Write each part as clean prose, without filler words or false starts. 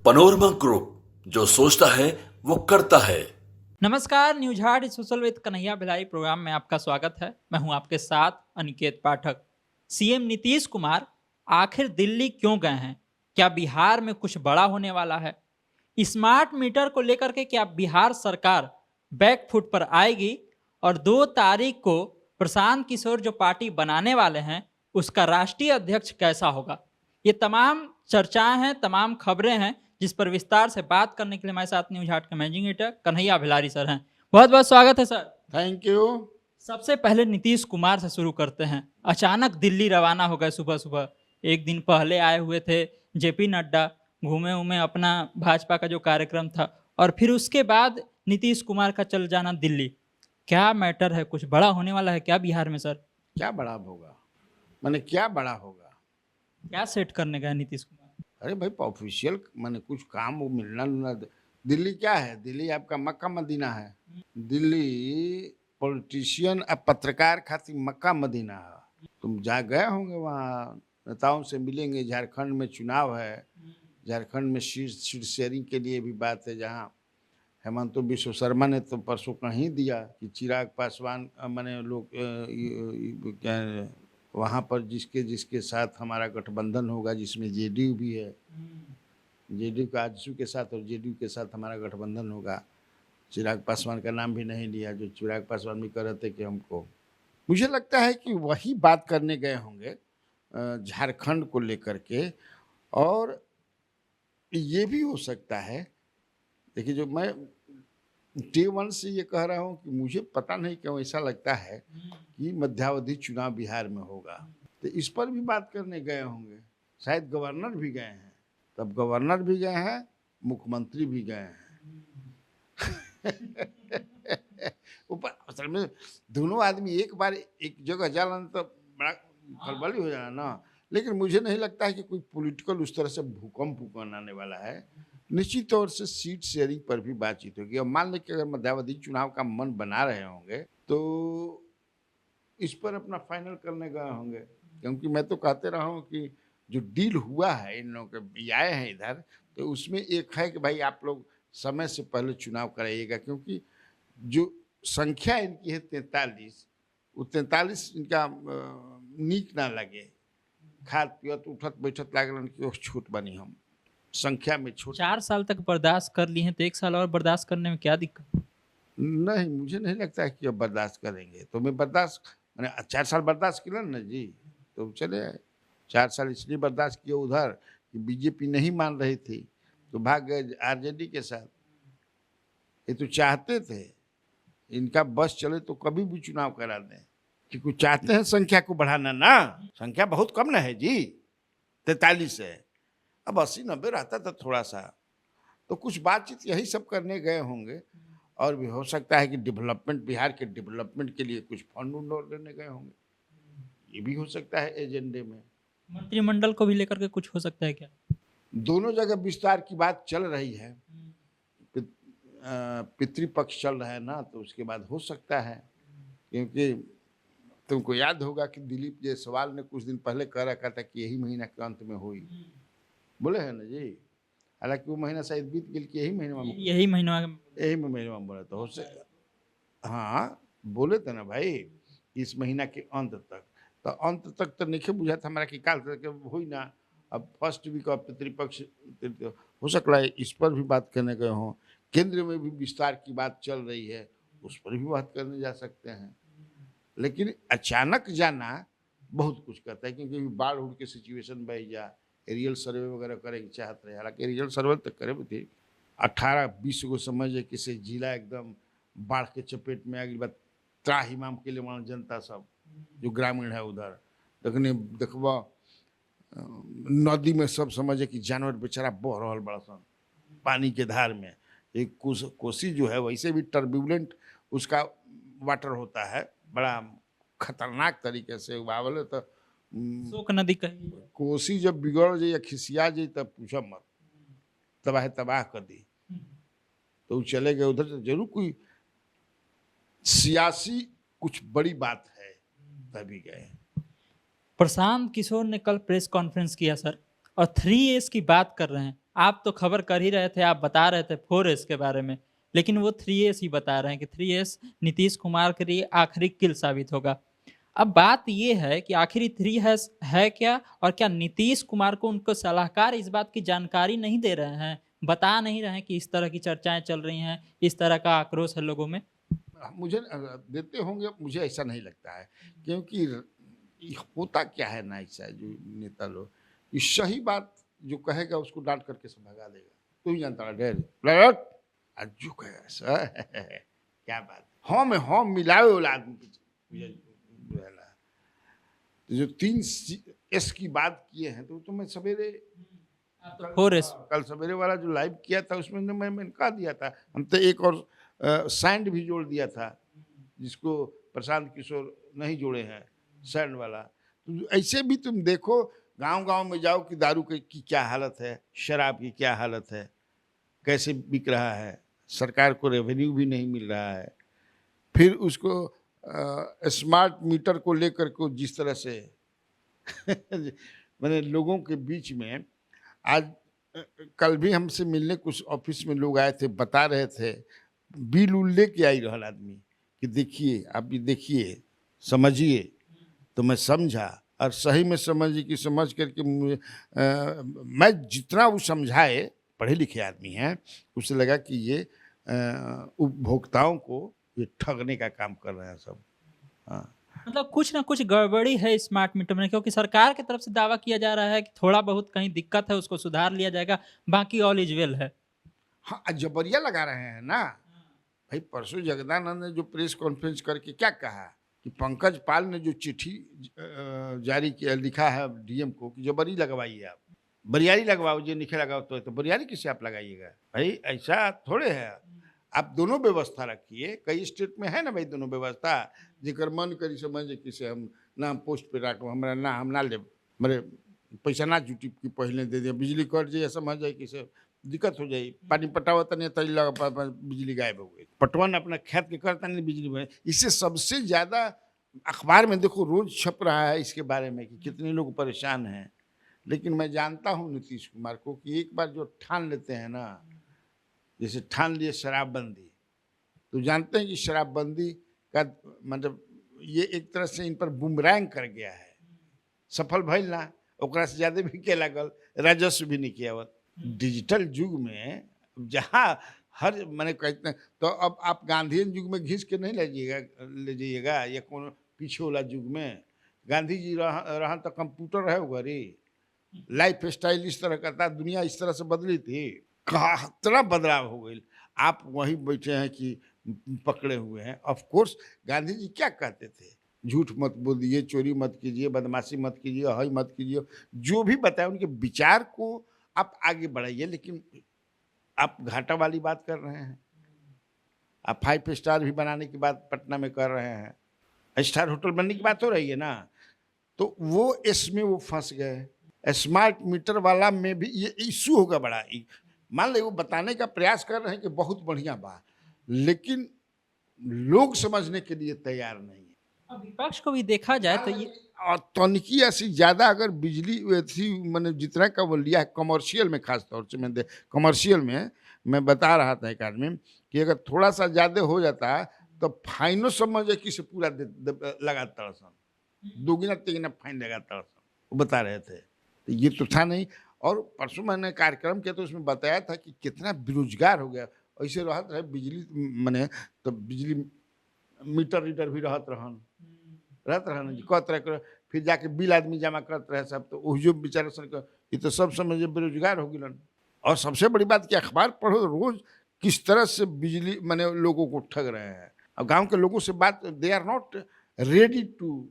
Panorama group, जो सोचता है वो करता है। नमस्कार, News Heart social with Kanhaiya Bhilai program में आपका स्वागत है। मैं हूं आपके साथ अनिकेत पाठक। सीएम नीतीश कुमार आखिर दिल्ली क्यों गए हैं? क्या बिहार में कुछ बड़ा होने वाला है? स्मार्ट मीटर को लेकर के क्या बिहार सरकार बैक फुट पर आएगी? और 2 तारीख को प्रशांत किशोर जो पार्टी बनाने वाले हैं उसका राष्ट्रीय अध्यक्ष कैसा होगा? ये तमाम चर्चाएं हैं, तमाम खबरें हैं जिस पर विस्तार से बात करने के लिए हमारे साथ न्यूज हार्ट के मैनेजिंग एडिटर कन्हैया भिलारी सर हैं। बहुत बहुत स्वागत है सर। Thank you. सबसे पहले नीतीश कुमार से शुरू करते हैं। अचानक दिल्ली रवाना हो गए सुबह सुबह। एक दिन पहले आए हुए थे जेपी नड्डा, घूमे उमे अपना भाजपा का जो कार्यक्रम था, और फिर उसके बाद नीतीश कुमार का चल जाना दिल्ली। क्या मैटर है? कुछ बड़ा होने वाला है क्या बिहार में सर? क्या बड़ा होगा? माने क्या बड़ा होगा? क्या सेट करने गए नीतीश कुमार? अरे भाई, ऑफिशियल माने कुछ काम वो मिलना ना। दिल्ली क्या है? दिल्ली आपका मक्का मदीना है। दिल्ली पॉलिटिशियन अब पत्रकार खातिर मक्का मदीना है। तुम जा गए होंगे वहाँ, नेताओं से मिलेंगे। झारखंड में चुनाव है, झारखंड में सीट शेयरिंग के लिए भी बात है, जहाँ हेमंत बिश्व शर्मा ने तो परसों कहीं दिया कि चिराग पासवान माने लोग क्या वहाँ पर जिसके साथ हमारा गठबंधन होगा, जिसमें जेडीयू भी है, जेडीयू का आजसू के साथ और जेडीयू के साथ हमारा गठबंधन होगा। चिराग पासवान का नाम भी नहीं लिया, जो चिराग पासवान भी कह रहे थे कि हमको। मुझे लगता है कि वही बात करने गए होंगे झारखंड को लेकर के। और ये भी हो सकता है, देखिए, जो मैं डे वन से ये कह रहा हूँ कि मुझे पता नहीं क्यों ऐसा लगता है कि मध्यावधि चुनाव बिहार में होगा, तो इस पर भी बात करने गए होंगे। शायद गवर्नर भी गए हैं, तब गवर्नर भी गए हैं, मुख्यमंत्री भी गए हैं। ऊपर असल में दोनों आदमी एक बार एक जगह जाना तो बड़ा खलबली हो जाना ना। लेकिन मुझे नहीं लगता है कि कोई पॉलिटिकल उस तरह से भूकंप आने वाला है। निश्चित तौर से सीट शेयरिंग पर भी बातचीत होगी। और मान लें कि अगर मध्यावधि चुनाव का मन बना रहे होंगे तो इस पर अपना फाइनल करने गए होंगे। क्योंकि मैं तो कहते रहा हूँ कि जो डील हुआ है इन लोगों के आए हैं इधर, तो उसमें एक है कि भाई आप लोग समय से पहले चुनाव कराइएगा। क्योंकि जो संख्या इनकी है 43, वो 43 इनका नीक ना लगे। खाद पियत उठत बैठत लागल कि छूट बनी हम संख्या में छूट। 4 साल तक बर्दाश्त कर ली हैं तो 1 साल और बर्दाश्त करने में क्या दिक्कत? नहीं, मुझे नहीं लगता है कि अब बर्दाश्त करेंगे। तो मैं बर्दाश्त मैंने 4 साल बर्दाश्त किया ना जी, तो चले आए। 4 साल इसलिए बर्दाश्त किए उधर कि बीजेपी नहीं मान रही थी, तो भाग गए आरजेडी के साथ। ये तो चाहते थे इनका बस चले तो कभी भी चुनाव करा दें, क्योंकि चाहते हैं संख्या को बढ़ाना ना। संख्या बहुत कम ना है जी, 43 है। अब 80-90 रहता था थोड़ा सा। तो कुछ बातचीत यही सब करने गए होंगे। और भी हो सकता है कि डेवलपमेंट, बिहार के डेवलपमेंट के लिए कुछ फंड उंड और लेने गए होंगे। ये भी हो सकता है एजेंडे में। मंत्रिमंडल को भी लेकर के कुछ हो सकता है क्या? दोनों जगह विस्तार की बात चल रही है। पितृपक्ष चल रहा है ना, तो उसके बाद हो सकता है। क्योंकि तुमको याद होगा कि दिलीप जायसवाल ने कुछ दिन पहले कह रखा था कि यही महीना के अंत में हुई, बोले हैं ना जी। हालांकि वो महीना शायद बीत गया कि यही महीना में बोले तो हाँ, बोले थे ना भाई इस महीना के अंत तक। तो अंत तक तो नहीं बुझा था हमारा कि काल तक हो ना। अब फर्स्ट वीक ऑफ पितृपक्ष हो सकता है, इस पर भी बात करने गए हों। केंद्र में भी विस्तार की बात चल रही है, उस पर भी बात करने जा सकते हैं। लेकिन अचानक जाना बहुत कुछ करता है, क्योंकि बाढ़ उड़ के सिचुएशन बह जा, एरियल सर्वे वगैरह करे की चाहत रहे। हालांकि एरियल सर्वे तक करे भी थी। 18-20 को समझे किसी जिला एकदम बाढ़ के चपेट में आ गई। बात त्राहिमाम के लिए वहाँ जनता सब जो ग्रामीण है उधर देखबा नदी में सब समझे कि जानवर बेचारा बह रहा बड़ा सन पानी के धार में। एक कोसी जो है वैसे भी टर्ब्यूलेंट उसका वाटर होता है, बड़ा खतरनाक तरीके से बावल। तो शोक नदी का कोसी जब बिगड़ जाए या खिसिया जाए तब पूछा मत, तबाह कर दी। तो चले गए उधर। तो जरूर कोई सियासी कुछ बड़ी बात है तभी गए। प्रशांत किशोर ने कल प्रेस कॉन्फ्रेंस किया सर, और 3S की बात कर रहे हैं। आप तो खबर कर ही रहे थे, आप बता रहे थे 4S के बारे में, लेकिन वो 3S ही बता रहे हैं कि 3S नीतीश कुमार के लिए आखिरी किल साबित होगा। अब बात ये है कि आखिर ये 3S है क्या, और क्या नीतीश कुमार को उनको सलाहकार इस बात की जानकारी नहीं दे रहे हैं, बता नहीं रहे हैं कि इस तरह की चर्चाएं चल रही हैं, इस तरह का आक्रोश है लोगों में? मुझे देते होंगे, मुझे ऐसा नहीं लगता है, क्योंकि ये होता क्या है ना, ऐसा जो नेता लोग, ये सही बात जो कहेगा उसको डांट करके सब भगा देगा। तू ही जानता है डेर आज जो कहेगा सर क्या बात, हाँ में हाँ मिलावे वाला आदमी रहला। तो जो 3S की बात किए हैं तो मैं सवेरे कल 4S कल सवेरे वाला जो लाइव किया था उसमें मैंने कहा दिया था, हम तो एक और सैंड भी जोड़ दिया था जिसको प्रशांत किशोर नहीं जोड़े हैं, सैंड वाला। तो ऐसे भी तुम देखो, गांव गांव में जाओ कि दारू की क्या हालत है, शराब की क्या हालत है, कैसे बिक रहा है, सरकार को रेवेन्यू भी नहीं मिल रहा है। फिर उसको स्मार्ट मीटर को लेकर को जिस तरह से मैंने लोगों के बीच में आज कल भी हमसे मिलने कुछ ऑफिस में लोग आए थे, बता रहे थे बिल उल लेके आई रहल आदमी कि देखिए आप ये देखिए समझिए। तो मैं समझा और सही में समझी कि समझ करके मैं जितना वो समझाए, पढ़े लिखे आदमी हैं, उसे लगा कि ये उपभोक्ताओं को ये ठगने का काम कर रहे हैं सब। हाँ, मतलब कुछ ना कुछ गड़बड़ी है स्मार्ट मीटर में, क्योंकि सरकार की तरफ से दावा किया जा रहा है कि थोड़ा बहुत कहीं दिक्कत है उसको सुधार लिया जाएगा, बाकी ऑल इज वेल है। हाँ जबरिया लगा रहे हैं ना भाई। परसों जगदानंद ने जो प्रेस कॉन्फ्रेंस करके क्या कहा कि पंकज पाल ने जो चिट्ठी जारी किया, लिखा है डीएम को कि जबरी लगवाइए, आप बरियारी लगवाओ, जो लिखे लगाओ तो बरियारी किसे आप लगाइएगा भाई, ऐसा थोड़े है। आप दोनों व्यवस्था रखिए, कई स्टेट में है ना भाई दोनों व्यवस्था, जेकर मन करी समझे किसे हम नाम पोस्ट पे रखो, हमारा ना हम ना ले मेरे पैसा ना जुटी कि पहले दे दिया, बिजली कट जाए समझ जाए किसे दिक्कत हो जाए, पानी पटावा तनी तरी लगा बिजली गायब हो गई, पटवन अपना खेत के करता नहीं बिजली में। इससे सबसे ज़्यादा अखबार में देखो रोज छप रहा है इसके बारे में कि कितने लोग परेशान हैं। लेकिन मैं जानता हूँ नीतीश कुमार को कि एक बार जो ठान लेते हैं ना, जैसे ठान लिए शराबबंदी, तो जानते हैं कि शराबबंदी का मतलब ये एक तरह से इन पर बुमरैंग कर गया है। सफल भइल ना, ओकरा से ज़्यादा भी के लागल, राजस्व भी नहीं किया। डिजिटल युग में जहाँ हर मैंने कहते हैं, तो अब आप गांधीयन युग में घिस के नहीं ले जाइएगा या कौन पीछे वाला युग में। गांधी जी रहा तो कंप्यूटर रहे उगरी, लाइफ स्टाइल इस तरह का था, दुनिया इस तरह से बदली थी, कितना बदलाव हो गई। आप वहीं बैठे हैं कि पकड़े हुए हैं। ऑफ कोर्स गांधी जी क्या कहते थे, झूठ मत बोलिए, चोरी मत कीजिए, बदमाशी मत कीजिए, हई मत कीजिए, जो भी बताया उनके विचार को आप आगे बढ़ाइए। लेकिन आप घाटा वाली बात कर रहे हैं, आप 5 स्टार भी बनाने की बात पटना में कर रहे हैं, स्टार होटल बनने की बात हो रही है ना, तो वो इसमें वो फंस गए। स्मार्ट मीटर वाला में भी ये इशू होगा बड़ा। मान लो वो बताने का प्रयास कर रहे हैं कि बहुत बढ़िया बात, लेकिन लोग समझने के लिए तैयार नहीं है। अब विपक्ष को भी देखा जाए तो ये और तनिकी ऐसी ज़्यादा अगर बिजली थी मैंने जितना का वो लिया है कमर्शियल में, खास तौर से मैं कमर्शियल में मैं बता रहा था एक आदमी कि अगर थोड़ा सा ज़्यादा हो जाता तो फाइनो समझे कि से पूरा लगाता सन, दोगुना तिगुना फाइन लगाता सन, वो बता रहे थे। तो ये तो था नहीं। और परसों मैंने कार्यक्रम किया तो उसमें बताया था कि कितना बेरोजगार हो गया। ऐसे रहत रहे बिजली मैंने तो बिजली मीटर रीटर भी रहत रहन जी, कह तरह फिर जाके बिल आदमी जमा करते रहे सब, तो वही जो बेचारे सर ये तो सब समझे बेरोजगार हो गए। और सबसे बड़ी बात कि अखबार पढ़ो रोज किस तरह से बिजली मैंने लोगों को ठग रहे हैं। और गांव के लोगों से बात, they are not ready to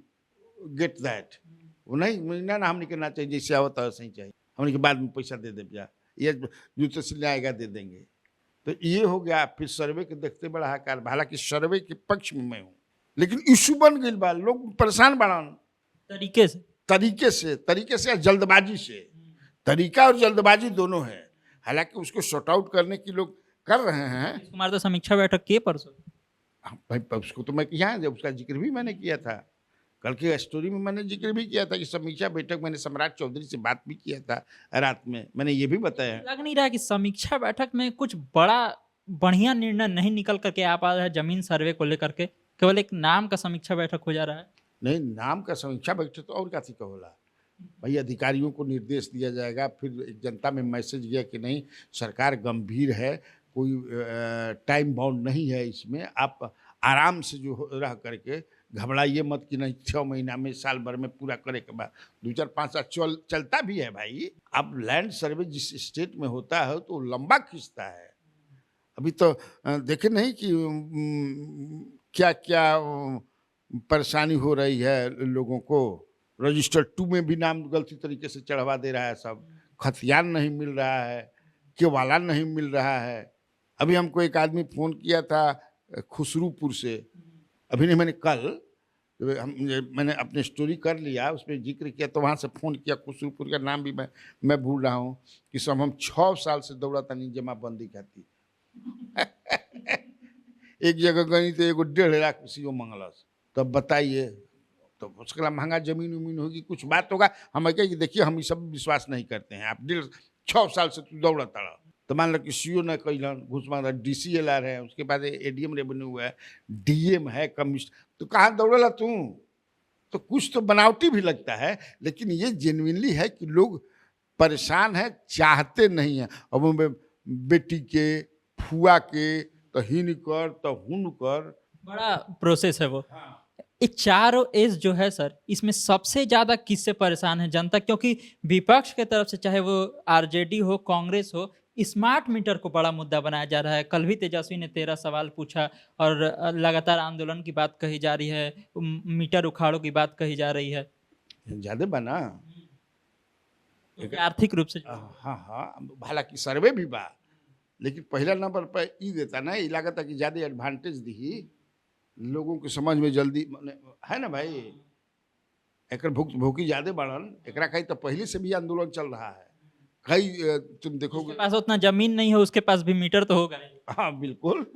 get that. वो नहीं ना हमने कहना चाहिए जैसे आवता है सही चाहिए, हमने के बाद में पैसा दे दे जा, ये जो तहसील आएगा दे देंगे। तो ये हो गया। फिर सर्वे के देखते बड़ा हाकार, हालांकि सर्वे के पक्ष में मैं हूँ, लेकिन इशू बन गई बा, लोग परेशान बना तरीके से या जल्दबाजी से। तरीका और जल्दबाजी दोनों है। हालांकि उसको शॉर्ट आउट करने की लोग कर रहे हैं। कुमार तो समीक्षा बैठक किए परसों। भाई उसको तो मैं यहाँ उसका जिक्र भी मैंने किया था कल की स्टोरी में मैंने जिक्र भी किया था कि समीक्षा बैठक मैंने सम्राट चौधरी से बात भी किया था रात में, मैंने ये भी बताया। लग नहीं रहा है कि समीक्षा बैठक में कुछ बड़ा बढ़िया निर्णय नहीं निकल करके आ पा रहा है जमीन सर्वे को लेकर के, केवल एक नाम का समीक्षा बैठक हो जा रहा है। नहीं, नाम का समीक्षा बैठक तो और काथी का होला भाई, अधिकारियों को निर्देश दिया जाएगा, फिर एक जनता में मैसेज गया कि नहीं सरकार गंभीर है, कोई टाइम बाउंड नहीं है इसमें, आप आराम से जो रह करके घबराइए मत कि नहीं 6 महीना में साल भर में पूरा करे के बाद 2-4-5 साल चलता भी है भाई। अब लैंड सर्वे जिस स्टेट में होता है तो लंबा खींचता है। अभी तो देखे नहीं कि क्या क्या परेशानी हो रही है लोगों को। रजिस्टर 2 में भी नाम गलती तरीके से चढ़वा दे रहा है सब, खतियान नहीं मिल रहा है, केवाला नहीं मिल रहा है। अभी हमको एक आदमी फ़ोन किया था खुसरूपुर से, अभी नहीं मैंने कल मैंने अपने स्टोरी कर लिया, उसमें जिक्र किया तो वहाँ से फ़ोन किया, खुसरूपुर का नाम भी मैं भूल रहा हूँ कि सब हम 6 साल से दौड़ा तनी जमाबंदी खाती एक जगह गई तो एगो 1.5 लाख सीओ मंगलस, तब बताइए, तो उसके लिए महंगा जमीन उमीन होगी, कुछ बात होगा। हम कहे कि देखिए हम ये सब विश्वास नहीं करते हैं, आप 6 साल से तू दौड़ा तड़ा, तो मान लो कि सीओ न कैलन घूस मांग रहा, DCLR है, उसके बाद ADM रेवेन्यू है, DM है, कमिश्नर, तो कहाँ दौड़ेला तू? तो कुछ तो बनावटी भी लगता है, लेकिन ये जेन्युइनली है कि लोग परेशान हैं, चाहते नहीं हैं। अब उनमें बेटी के फुआ के तो हिन कर तो हुन कर, बड़ा प्रोसेस है वो। ये चारों एज जो है सर, इसमें सबसे ज्यादा किससे परेशान है जनता? क्योंकि विपक्ष के तरफ से चाहे वो RJD हो, कांग्रेस हो, स्मार्ट मीटर को बड़ा मुद्दा बनाया जा रहा है। कल भी तेजस्वी ने 13 सवाल पूछा और लगातार आंदोलन की बात कही जा रही है, मीटर उखाड़ों की बात कही जा रही है। ज्यादा बना आर्थिक रूप से हाँ, हालांकि सर्वे भी बा, लेकिन पहला नंबर पर ई देता ना, ई लागत कि ज़्यादा एडवांटेज दी लोगों के समझ में जल्दी है ना भाई। एक भूखी ज़्यादा बढ़न, एकरा कहीं तो पहले से भी आंदोलन चल रहा है। कई तुम देखोगे पास उतना जमीन नहीं है, उसके पास भी मीटर तो होगा। हाँ बिल्कुल,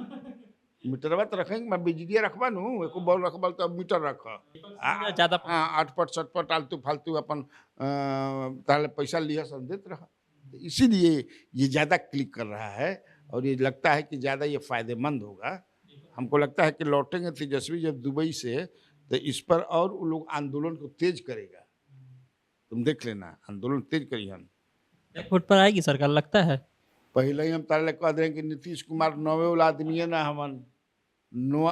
मीटरवा तो रखेंगे, मैं बिजलिया रखबा नू, एको बॉल रखबा तो मीटर रख ज्यादा हाँ 8-8 आलतू फालतू अपन ताले पैसा लिया सब देते रहा। इसीलिए ये ज़्यादा क्लिक कर रहा है और ये लगता है कि ज़्यादा ये फायदेमंद होगा। हमको लगता है कि लौटेंगे तेजस्वी जब दुबई से, तो इस पर और वो लोग आंदोलन को तेज करेगा, तुम देख लेना, आंदोलन तेज करी हम। 1 फुट पर आएगी सरकार, लगता है। पहले ही हम ताले कह दें कि नीतीश कुमार 9वें वाला आदमी है ना, हमन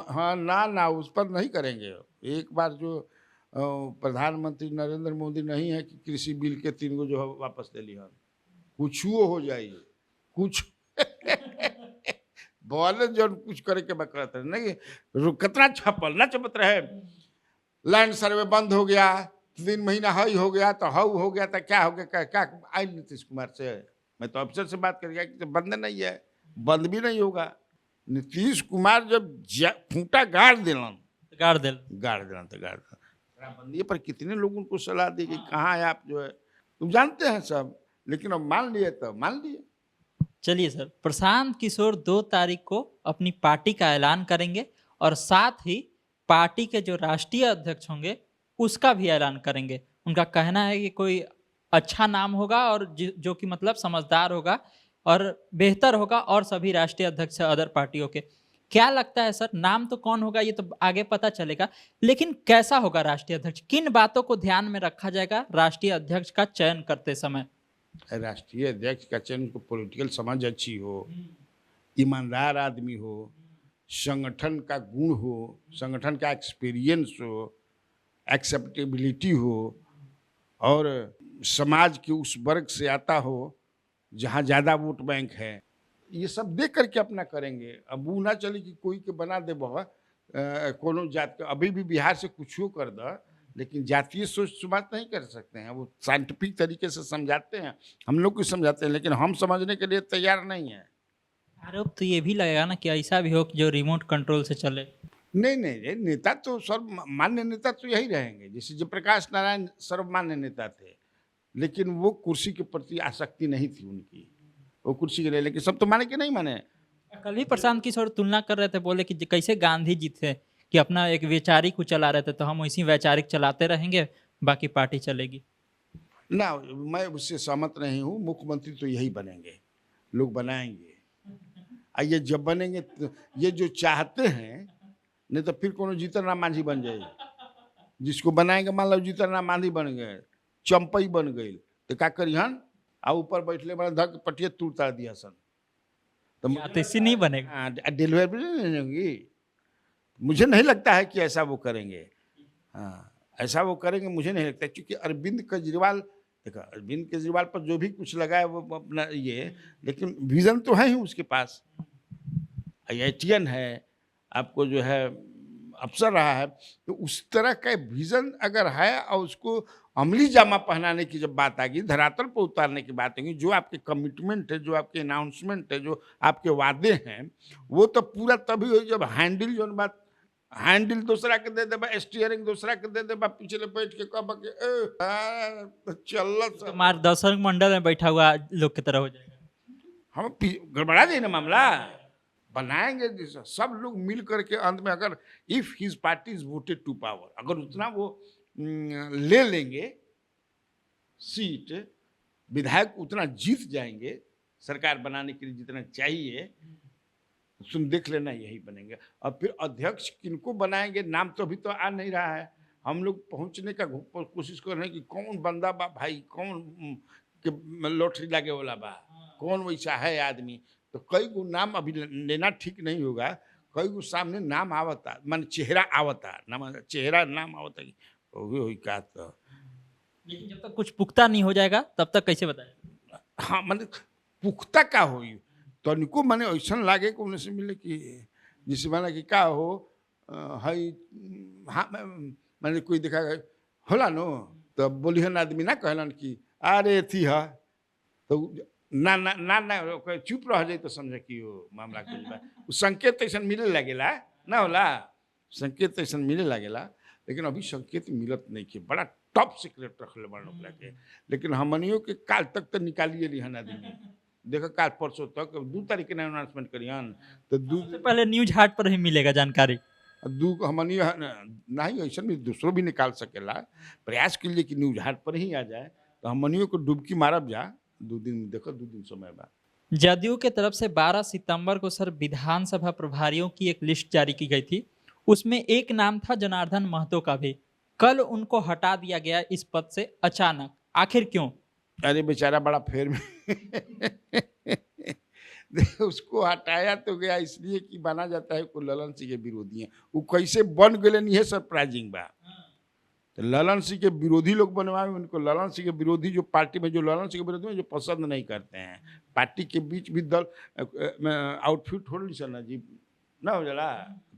हाँ ना उस पर नहीं करेंगे। एक बार जो प्रधानमंत्री नरेंद्र मोदी नहीं है कि कृषि बिल के 3 गो जो वापस ले ली, कुछ हो जाइए कुछ बोले जो कुछ करे के बकरत है नहीं, कितना छपल ना चपत रहे। लैंड सर्वे बंद हो गया, 3 महीना हई हो गया तो हऊ हो गया, तो क्या हो गया, क्या आई नीतीश कुमार से, मैं तो अफसर से बात करेगा कि तो बंद नहीं है, बंद भी नहीं होगा। नीतीश कुमार जब फूटा गाड़ दिलन तो शराबबंदी पर कितने लोगों को सलाह दी कि कहाँ है आप, जो है तुम जानते हैं सब, लेकिन अब मान लिए तो मान लिए। चलिए सर, प्रशांत किशोर 2 तारीख को अपनी पार्टी का ऐलान करेंगे और साथ ही पार्टी के जो राष्ट्रीय अध्यक्ष होंगे उसका भी ऐलान करेंगे। उनका कहना है कि कोई अच्छा नाम होगा और जो कि मतलब समझदार होगा और बेहतर होगा और सभी राष्ट्रीय अध्यक्ष अदर पार्टियों के। क्या लगता है सर, नाम तो कौन होगा ये तो आगे पता चलेगा, लेकिन कैसा होगा राष्ट्रीय अध्यक्ष? किन बातों को ध्यान में रखा जाएगा राष्ट्रीय अध्यक्ष का चयन करते समय? राष्ट्रीय अध्यक्ष का चयन को पॉलिटिकल समझ अच्छी हो, ईमानदार आदमी हो, संगठन का गुण हो, संगठन का एक्सपीरियंस हो, एक्सेप्टेबिलिटी हो और समाज के उस वर्ग से आता हो जहाँ ज़्यादा वोट बैंक है, ये सब देख करके अपना करेंगे। अब वो ना चले कि कोई के बना दे बह कोनो जात का, अभी भी बिहार से कुछ कर द, लेकिन जातीय सोच बात नहीं कर सकते हैं। वो साइंटिफिक तरीके से समझाते हैं, हम लोग को समझाते हैं, लेकिन हम समझने के लिए तैयार नहीं है। आरोप तो ये भी लगेगा ना कि ऐसा भी हो कि जो रिमोट कंट्रोल से चले। नहीं, नेता तो सर्वमान्य नेता तो यही रहेंगे, जैसे जयप्रकाश नारायण सर्वमान्य नेता थे, लेकिन वो कुर्सी के प्रति आसक्ति नहीं थी उनकी, वो कुर्सी के लिए, लेकिन सब तो माने कि नहीं माने। कल भी प्रशांत किशोर तुलना कर रहे थे, बोले कि कैसे गांधी जी थे, कि अपना एक वैचारिक को चला रहे थे तो हम वैसी वैचारिक चलाते रहेंगे, बाकी पार्टी चलेगी? ना, मैं उससे सहमत नहीं हूँ। मुख्यमंत्री तो यही बनेंगे, लोग बनाएंगे। ये जब बनेंगे तो ये जो चाहते हैं, नहीं तो फिर कोनो जीतन राम मांझी बन जाए। जिसको बनाएंगे, मान लो जीतन राम मांझी बन गए, चंपई बन गई, तो क्या करिहन? आ ऊपर बैठले बड़ा धक पटिया तूर तार दिया सन। तो इससे नहीं बनेगा। हाँ, डिलीवरी नहीं होगी। मुझे नहीं लगता है कि ऐसा वो करेंगे। हाँ, ऐसा वो करेंगे मुझे नहीं लगता, क्योंकि अरविंद केजरीवाल, देखा अरविंद केजरीवाल पर जो भी कुछ लगा है वो अपना ये, लेकिन विजन तो है ही उसके पास। IITian है, आपको जो है अफसर रहा है, तो उस तरह का विजन अगर है और उसको अमली जामा पहनाने की जब बात आ गई, धरातल पर उतारने की बात होगी, जो आपके कमिटमेंट है, जो आपके अनाउंसमेंट है, जो आपके वादे हैं, वो तो पूरा तभी हो जब हैंडल जो बात हैंडल दूसरा के दे देबा, स्टीयरिंग दूसरा के दे देबा, पिछले बैठ के कहबा के चल तो मार्गदर्शक मंडल में बैठा हुआ लोग की तरह हो जाएगा। हम गड़बड़ा दें ना मामला। बनाएंगे सब लोग मिल करके अंत में, अगर if his party is voted to power, अगर उतना वो ले लेंगे सीट, विधायक उतना जीत जाएंगे सरकार बनाने के लिए जितना चाहिए, तुम देख लेना यही बनेंगे। और फिर अध्यक्ष किनको बनाएंगे, नाम तो अभी तो आ नहीं रहा है। हम लोग पहुंचने का कोशिश कर रहे हैं कि कौन बंदा बा भाई, कौन के लॉटरी लागे वाला बा, कौन वैसा है आदमी। तो कई गो नाम अभी लेना ठीक नहीं होगा, कई गो सामने नाम आवता, मान चेहरा आवता, नाम चेहरा नाम आवता कि हो का। तो लेकिन जब तक कुछ पुख्ता नहीं हो जाएगा तब तक कैसे बताएं? हाँ, मैंने पुख्ता का होई तनिको मैंने ऐसा लागे कि उनसे मिले कि जिसे माना कि का हो हई। हाँ, मैंने कोई देखा होला नो, तो बोली हन आदमी ना कहलन कि अरे थी है, तो ना ना ना ना चुप रह जाए तो समझे कि वो मामला कुछ बा। उ संकेत ऐसा मिले लगेला ना होला, संकेत ऐसा मिले लगेला, लेकिन अभी संकेत मिलत नहीं के, बड़ा टॉप सीक्रेट रख ले बड़ के। लेकिन हमनियों के काल तक तो निकालिए ली हन आदमी, देखो काल परसों तक 2 तारीख के अनाउंसमेंट करियन, तो सबसे पहले न्यूज हाट पर ही मिलेगा जानकारी। हमनी नहीं ऐसा भी दूसरों भी निकाल सकेला, प्रयास के लिए कि न्यूज हाट पर ही आ जाए, तो हमनियों को डुबकी मारब जा 2 दिन, देखो 2 दिन समय बा। जदयू के तरफ से 12 सितंबर को सर विधानसभा प्रभारियों की एक लिस्ट जारी की गई थी, उसमें एक नाम था जनार्दन महतो का भी। कल उनको हटा दिया गया इस पद से अचानक, आखिर क्यों? अरे बेचारा बड़ा फेर में उसको हटाया तो गया इसलिए कि माना जाता है को ललन सिंह के विरोधी हैं। वो कैसे बन गए नहीं सरप्राइजिंग बा। तो ललन सिंह के विरोधी लोग बनवाए, उनको ललन सिंह के विरोधी जो पार्टी में जो ललन सिंह के विरोधी में जो पसंद नहीं करते हैं, पार्टी के बीच भी दल आउटफिट हो ली सर जी ना हो जाला,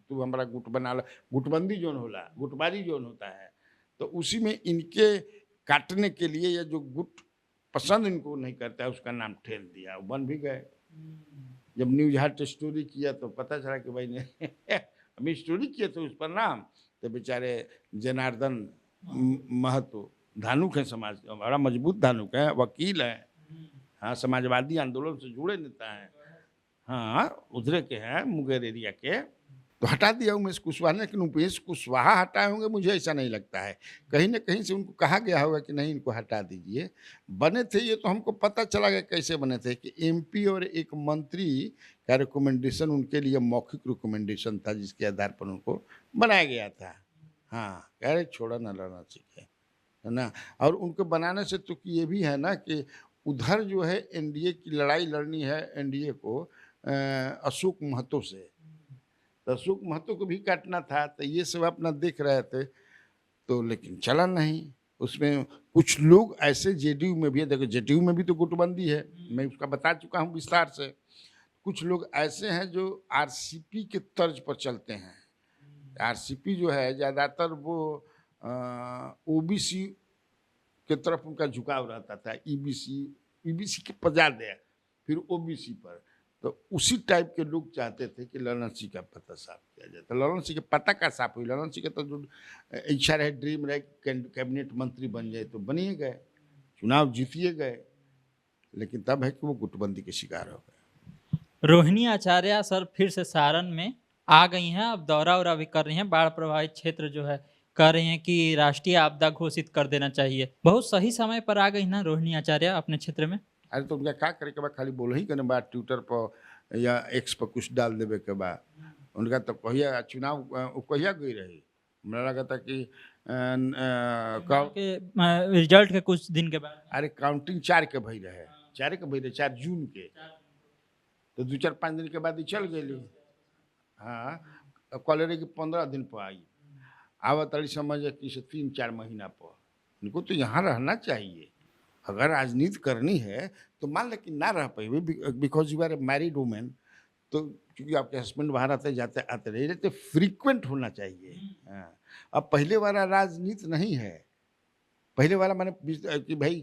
तू हमारा गुट बना ला, गुटबंदी जोन होला, गुटबाजी जोन होता है, तो उसी में इनके काटने के लिए या जो गुट पसंद इनको नहीं करता है उसका नाम ठेल दिया, वो बन भी गए। जब न्यूज हाट स्टोरी किया तो पता चला कि भाई ने अभी स्टोरी किए थे उस पर नाम, तो बेचारे जनार्दन महतो धानुक है, समाज बड़ा मजबूत धानुक है, वकील है, हाँ समाजवादी आंदोलन से जुड़े नेता हैं, हाँ उधरे के हैं मुंगेर एरिया के, तो हटा दिया उमेश कुशवाहा ने। लेकिन उमेश कुशवाहा हटाए होंगे मुझे ऐसा नहीं लगता है, कहीं ना कहीं से उनको कहा गया होगा कि नहीं इनको हटा दीजिए। बने थे ये तो हमको पता चला गया कैसे बने थे कि MP और एक मंत्री का रिकमेंडेशन उनके लिए मौखिक रिकमेंडेशन था, जिसके आधार पर उनको बनाया गया था। हाँ, कह रहे छोड़ा ना लड़ना सीखे, है ना। और उनको बनाने से तो ये भी है ना कि उधर जो है NDA की लड़ाई लड़नी है NDA को अशोक महतो से, तो अशोक महतो को भी काटना था, तो ये सब अपना देख रहे थे, तो लेकिन चला नहीं। उसमें कुछ लोग ऐसे JDU में भी है, देखो JDU में भी तो गुटबंदी है, मैं उसका बता चुका हूँ विस्तार से। कुछ लोग ऐसे हैं जो RCP के तर्ज पर चलते हैं। RCP जो है ज़्यादातर वो OBC के तरफ उनका झुकाव रहता था, EBC के पजा दे, फिर OBC पर, तो उसी टाइप के लोग चाहते थे कि ललन सिंह का पता साफ किया जाए। तो ललन सिंह के पता का साफ हुई, ललन सिंह का तो जो इच्छा रहे, ड्रीम रहे कैबिनेट मंत्री बन जाए, तो बनिए गए, चुनाव जीतिए गए, लेकिन तब है कि वो गुटबंदी के शिकार हो गए। रोहिणी आचार्य सर फिर से सारण में आ गई हैं, अब दौरा वौरा भी कर रही हैं, बाढ़ प्रभावित क्षेत्र जो है कह रही हैं कि राष्ट्रीय आपदा घोषित कर देना चाहिए। बहुत सही समय पर आ गई ना रोहिणी आचार्य अपने क्षेत्र में। अरे तो उनका क्या करे के बाद, खाली बोल ही करने बाद ट्विटर पर या एक्स पर कुछ डाल देवे के बाद। उनका तो कहिया चुनाव कहिया गई रही, हमरा लगा था कि के रिजल्ट के कुछ दिन के बाद अरे काउंटिंग 4 के भई रहे, 4 के भई रहे, 4 जून के, तो 2-4-5 दिन के बाद ही चल गई। हाँ, कॉलेरे की 15 दिन पर आई, आवत तड़ी समझ कि 3-4 महीना पर। उनको तो यहाँ रहना चाहिए। अगर राजनीति करनी है तो मान ले कि ना रह पाए, because you are a married women, तो क्योंकि आपके हस्बैंड बाहर आते जाते आते रहे, तो फ्रीक्वेंट होना चाहिए। हाँ, अब पहले वाला राजनीति नहीं है। पहले वाला माने कि भाई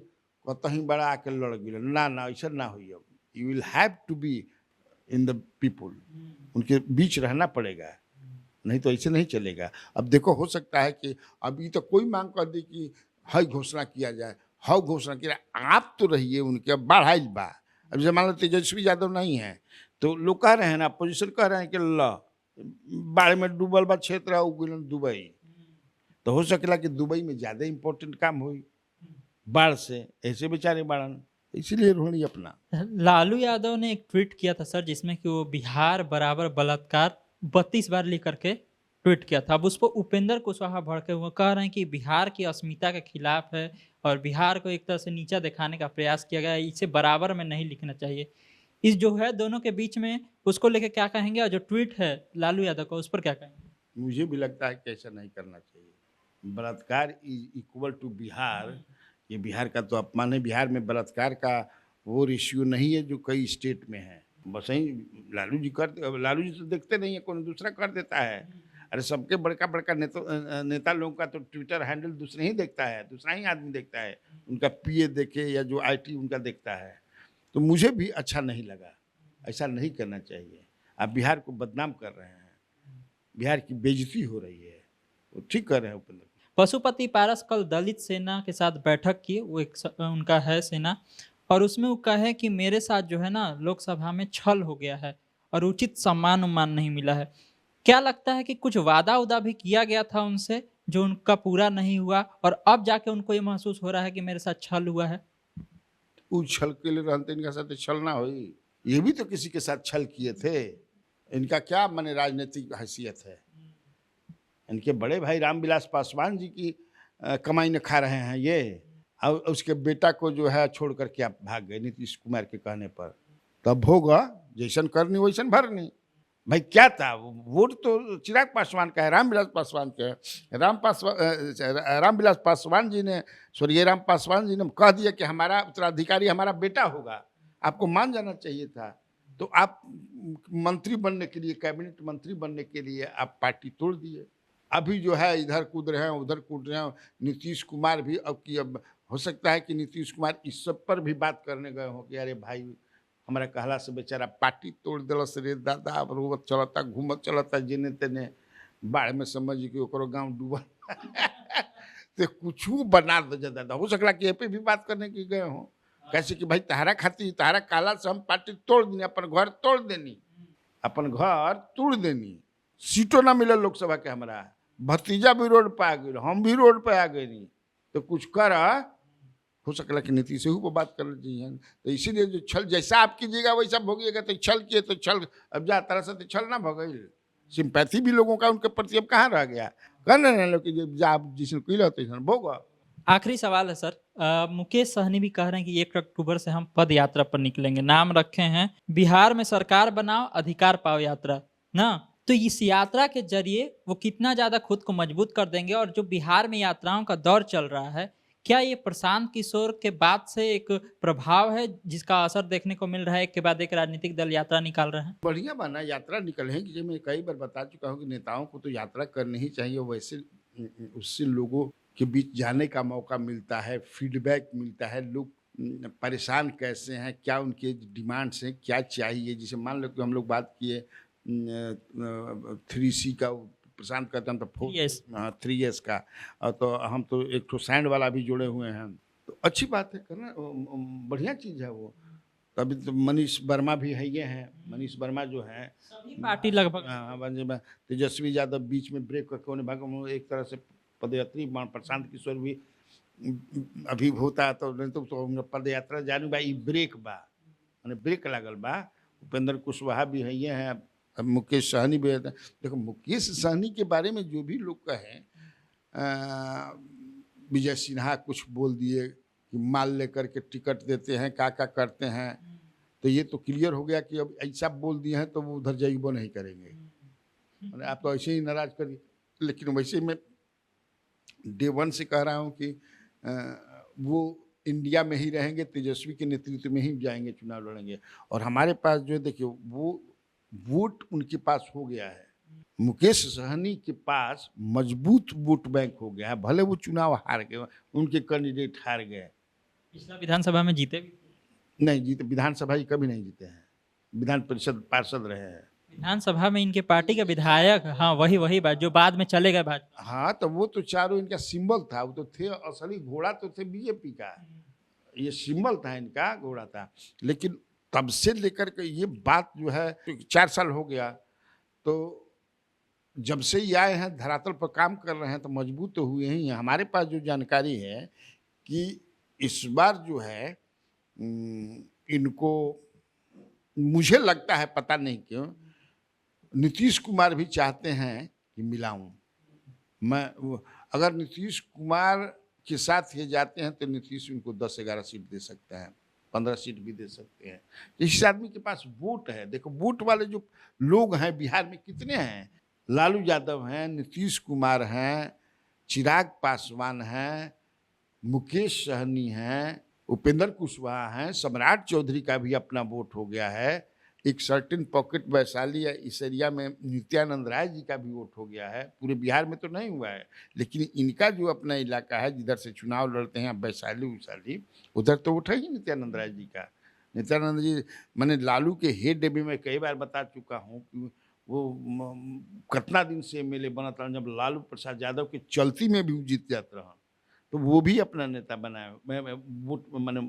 कतहीं बड़ा आके लड़ गए, ना ना ऐसा ना हुई। अब you will have to be in the people, उनके बीच रहना पड़ेगा, नहीं तो ऐसे नहीं चलेगा। अब देखो, हो सकता है कि अभी तो कोई मांग कर दे कि हई घोषणा किया जाए, हाउ घोषणा किया, आप तो रहिए उनके बढ़ाई बा। अब जैसे मान लो तेजस्वी यादव नहीं है, तो लोग कह रहे हैं ना, अपोजिशन कह रहे हैं कि बाढ़ में डूबल बा क्षेत्र है दुबई, तो हो सकेला कि दुबई में ज़्यादा इम्पोर्टेंट काम हुई बाढ़ से, ऐसे बेचारे बाढ़न, इसीलिए रोहिणी अपना। लालू यादव ने एक ट्वीट किया था सर, जिसमें कि वो बिहार बराबर बलात्कार 32 बार लिख करके ट्वीट किया था। अब उस पर उपेंद्र कुशवाहा भड़के हुए कह रहे हैं कि बिहार की अस्मिता के खिलाफ है और बिहार को एक तरह से नीचा दिखाने का प्रयास किया गया है, इसे बराबर में नहीं लिखना चाहिए। इस जो है दोनों के बीच में, उसको लेके क्या कहेंगे, और जो ट्वीट है लालू यादव का, उस पर क्या कहेंगे? मुझे भी लगता है कि ऐसा नहीं करना चाहिए। बलात्कार इज इक्वल टू बिहार, ये बिहार का तो अपमान है। बिहार में बलात्कार का वो रेशियो नहीं है जो कई स्टेट में है। बस ही लालू जी तो देखते नहीं है, कौन दूसरा कर देता है। अरे सबके बड़का बड़का नेता लोगों का तो ट्विटर हैंडल दूसरे ही देखता है, दूसरा ही आदमी देखता है, उनका पीए देखे या जो आईटी उनका देखता है। तो मुझे भी अच्छा नहीं लगा, ऐसा नहीं करना चाहिए। आप बिहार को बदनाम कर रहे हैं, बिहार की बेइज्जती हो रही है। वो ठीक कर रहे हैं उपेंद्र। पशुपति पारस कल दलित सेना के साथ बैठक की, वो एक उनका है सेना, और उसमें वो कहे कि मेरे साथ जो है ना लोकसभा में छल हो गया है और उचित सम्मान उम्मान नहीं मिला है। क्या लगता है कि कुछ वादा उदा भी किया गया था उनसे जो उनका पूरा नहीं हुआ, और अब जाके उनको ये महसूस हो रहा है कि मेरे साथ छल हुआ है? उस छल के लिए रहते इनका साथ छल ना हुई, ये भी तो किसी के साथ छल किए थे। इनका क्या माने राजनीतिक हैसियत है? इनके बड़े भाई रामविलास पासवान जी की कमाई न खा रहे हैं ये, और उसके बेटा को जो है छोड़ करके आप भाग गए नीतीश कुमार के कहने पर। तब होगा जैसन करनी वैसन भरनी। भाई क्या था, वोट तो चिराग पासवान का है, रामविलास पासवान का है। रामविलास पासवान जी ने, स्वर्गीय राम पासवान जी ने कह दिया कि हमारा उत्तराधिकारी हमारा बेटा होगा, आपको मान जाना चाहिए था। तो आप मंत्री बनने के लिए, कैबिनेट मंत्री बनने के लिए आप पार्टी तोड़ दिए। अभी जो है इधर कूद रहे हैं, उधर कूद रहे हैं। नीतीश कुमार भी अब हो सकता है कि नीतीश कुमार इस सब पर भी बात करने गए हो कि अरे भाई हमारा कहला से बेचारा पार्टी तोड़ दिलस रे दादा, अब रोवत चलता घूमत चलता जेने तेने, बाढ़ में समझ कि ओकरो गाँव डूबल तो कुछ बना दे दादा। हो सकला कि पे भी बात करने की गए हो, कैसे कि भाई तहारा खातिर तहारा कहला से हम पार्टी तोड़ देनी, अपन घर तोड़ देनी, अपन घर तोड़ देनी, सीटों ना मिले लोकसभा के। हमारा भतीजा भी रोड पे आ गई, हम भी रोड पे आ गए नहीं, तो कुछ कर। हो सकता कि नीतीश से पर बात करना चाहिए। तो इसीलिए जो छल जैसा आप कीजिएगा वैसा भोगिएगा। तो छल किए तो छल, अब जा तरह से तो छल ना भोगल। सिंपैथी भी लोगों का उनके प्रति अब कहाँ रह गया? कर रहे हैं लोग कि आप जिसने कोई रहते हैं भोगा। आखिरी सवाल है सर, मुकेश सहनी भी कह रहे हैं कि 1 अक्टूबर से हम पद यात्रा पर निकलेंगे, नाम रखे हैं बिहार में सरकार बनाओ अधिकार पाओ यात्रा ना। तो इस यात्रा के जरिए वो कितना ज्यादा खुद को मजबूत कर देंगे? और जो बिहार में यात्राओं का दौर चल रहा है, क्या ये प्रशांत किशोर के बाद से एक प्रभाव है जिसका असर देखने को मिल रहा है? एक के बाद एक राजनीतिक दल यात्रा निकाल रहे हैं। बढ़िया बना यात्रा निकले हैं, कि मैं कई बार बता चुका हूँ कि नेताओं को तो यात्रा करनी ही चाहिए। वैसे उससे लोगों के बीच जाने का मौका मिलता है, फीडबैक मिलता है, लोग परेशान कैसे हैं, क्या उनके डिमांड्स हैं, क्या चाहिए। जैसे मान लो कि हम लोग बात किए 3C का, प्रशांत कहते हैं तो 3S का, और तो हम तो एक सैंड वाला भी जुड़े हुए हैं। तो अच्छी बात है, करना बढ़िया चीज़ है वो। तो अभी तो मनीष वर्मा भी है, ये हैं मनीष वर्मा जो है, सभी पार्टी लगभग तेजस्वी यादव बीच में ब्रेक करके उन्हें भाग, एक तरह से पदयात्री प्रशांत किशोर भी अभी होता तो नहीं तो पदयात्रा जाने बा ई ब्रेक बा, मैंने ब्रेक लागल बा। उपेंद्र कुशवाहा भी है, ये हैं, अब मुकेश सहनी भी है। देखो मुकेश सहनी के बारे में जो भी लोग कहें, विजय सिन्हा कुछ बोल दिए कि माल लेकर के टिकट देते हैं, का करते हैं, तो ये तो क्लियर हो गया कि अब ऐसा बोल दिए हैं तो वो उधर जाइबो नहीं करेंगे। मैंने आप तो ऐसे ही नाराज कर दिए, लेकिन वैसे मैं डे वन से कह रहा हूँ कि वो इंडिया में ही रहेंगे, तेजस्वी के नेतृत्व में ही जाएंगे, चुनाव लड़ेंगे। और हमारे पास जो है देखिए वो वोट उनके पास हो गया है, मुकेश सहनी के पास मजबूत वोट बैंक हो गया है। भले वो चुनाव हार गए, उनके कैंडिडेट हार गए, पिछला विधानसभा में जीते भी, नहीं जीते, विधानसभा ही कभी नहीं जीते हैं, विधान परिषद पार्षद रहे हैं। विधानसभा में इनके पार्टी का विधायक, हाँ वही बात जो बाद में चले गए भाजपा। हाँ तो वो तो चारों इनका सिंबल था, वो तो थे, असली घोड़ा तो थे बीजेपी का, ये सिंबल था इनका, घोड़ा था। लेकिन तब से लेकर के ये बात जो है 4 साल हो गया, तो जब से ये आए हैं धरातल पर काम कर रहे हैं तो मजबूत तो हुए ही हैं। हमारे पास जो जानकारी है कि इस बार जो है इनको, मुझे लगता है, पता नहीं क्यों, नीतीश कुमार भी चाहते हैं कि मिलाऊं मैं। अगर नीतीश कुमार के साथ ये जाते हैं तो नीतीश उनको 10-11 सीट दे सकते हैं, 15 सीट भी दे सकते हैं। इस आदमी के पास वोट है। देखो वोट वाले जो लोग हैं बिहार में कितने हैं, लालू यादव हैं, नीतीश कुमार हैं, चिराग पासवान हैं, मुकेश सहनी हैं, उपेंद्र कुशवाहा हैं, सम्राट चौधरी का भी अपना वोट हो गया है, एक सर्टेन पॉकेट वैशाली या इस एरिया में नित्यानंद राय जी का भी वोट हो गया है। पूरे बिहार में तो नहीं हुआ है, लेकिन इनका जो अपना इलाका है जिधर से चुनाव लड़ते हैं वैशाली, उधर तो वोट है ही नित्यानंद राय जी का। नित्यानंद जी, मैंने लालू के हेड डेबी में कई बार बता चुका हूँ कि वो कितना दिन से एमएलए बना था, जब लालू प्रसाद यादव के चलती में भी जीत जाते रहा, तो वो भी अपना नेता बनाए। वोट मैंने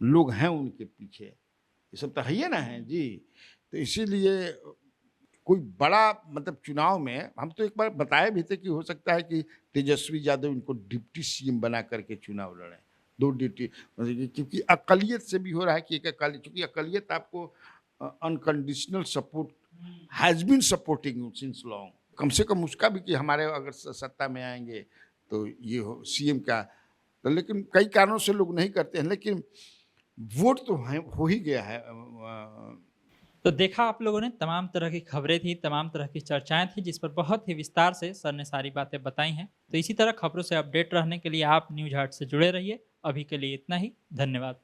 लोग हैं उनके पीछे, ये सब तो है ना है जी। तो इसीलिए कोई बड़ा मतलब चुनाव में हम तो एक बार बताए भी थे कि हो सकता है कि तेजस्वी यादव इनको डिप्टी सीएम बना करके चुनाव लड़ें, 2 डिप्टी, क्योंकि अकलियत से भी हो रहा है कि एक अकलियत, क्योंकि अकलियत आपको unconditional support has been supporting since long, कम से कम उसका भी कि हमारे अगर सत्ता में आएंगे तो ये हो सीएम का। तो लेकिन कई कारणों से लोग नहीं करते हैं, लेकिन वोट तो हो ही गया है। तो देखा आप लोगों ने, तमाम तरह की खबरें थी, तमाम तरह की चर्चाएं थी, जिस पर बहुत ही विस्तार से सर ने सारी बातें बताई हैं। तो इसी तरह खबरों से अपडेट रहने के लिए आप न्यूज़ हाट से जुड़े रहिए। अभी के लिए इतना ही, धन्यवाद।